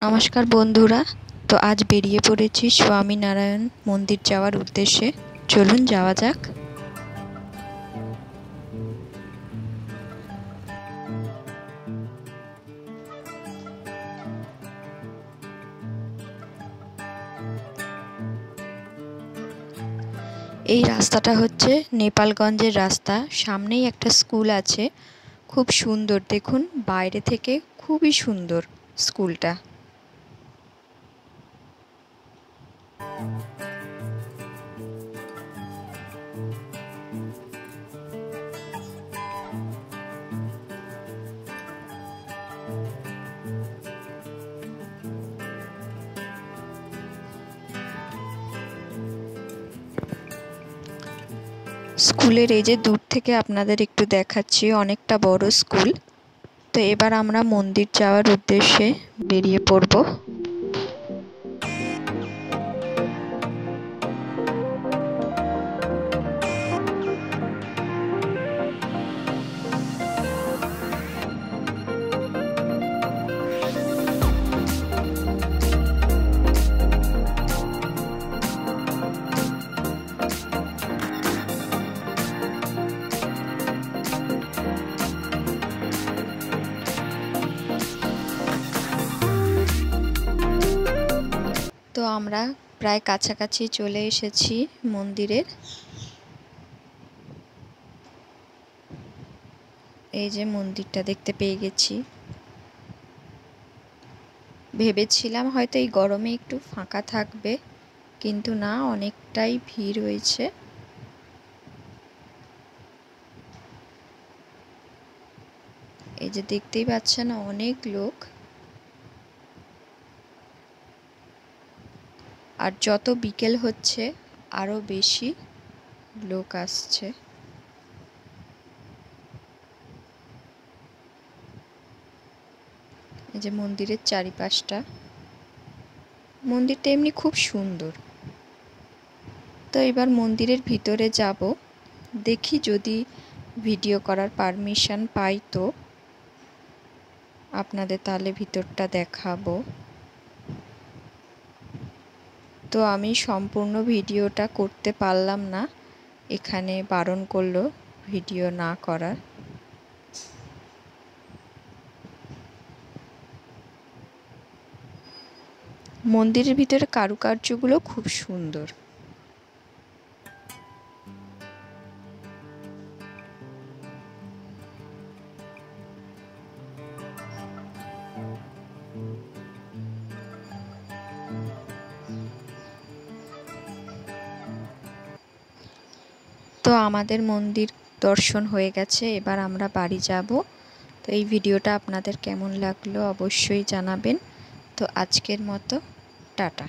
নমস্কার বন্ধুরা। তো আজ বেরিয়ে পড়েছি স্বামীনারায়ণ মন্দির যাওয়ার উদ্দেশ্যে। চলুন যাওয়া যাক। এই রাস্তাটা হচ্ছে নেপালগঞ্জের রাস্তা। সামনেই একটা স্কুল আছে, খুব সুন্দর। দেখুন বাইরে থেকে খুবই সুন্দর স্কুলটা। স্কুলের এই যে দূর থেকে আপনাদের একটু দেখাচ্ছি, অনেকটা বড় স্কুল। তো এবার আমরা মন্দির যাওয়ার উদ্দেশ্যে বেরিয়ে পড়ব। তো আমরা প্রায় কাছাকাছি চলে এসেছি মন্দিরের। এই যে মন্দিরটা দেখতে পেয়ে গেছি। ভেবেছিলাম হয়তো এই গরমে একটু ফাঁকা থাকবে, কিন্তু না, অনেকটাই ভিড় হয়েছে। এই যে দেখতেই পাচ্ছেন অনেক লোক। আর যত বিকেল হচ্ছে আরো বেশি লোক আসছে। এই যে মন্দিরের চারিপাশটা, মন্দিরটা এমনি খুব সুন্দর। তো এবার মন্দিরের ভিতরে যাব, দেখি যদি ভিডিও করার পারমিশন পাই তো আপনাদের তাহলে ভিতরটা দেখাবো। তো আমি সম্পূর্ণ ভিডিওটা করতে পারলাম না, এখানে বারণ করলো ভিডিও না করার। মন্দিরের ভিতরে কারুকার্যগুলো খুব সুন্দর। তো আমাদের মন্দির দর্শন হয়ে গেছে, এবার আমরা বাড়ি যাব। তো এই ভিডিওটা আপনাদের কেমন লাগলো অবশ্যই জানাবেন। তো আজকের মতো টাটা।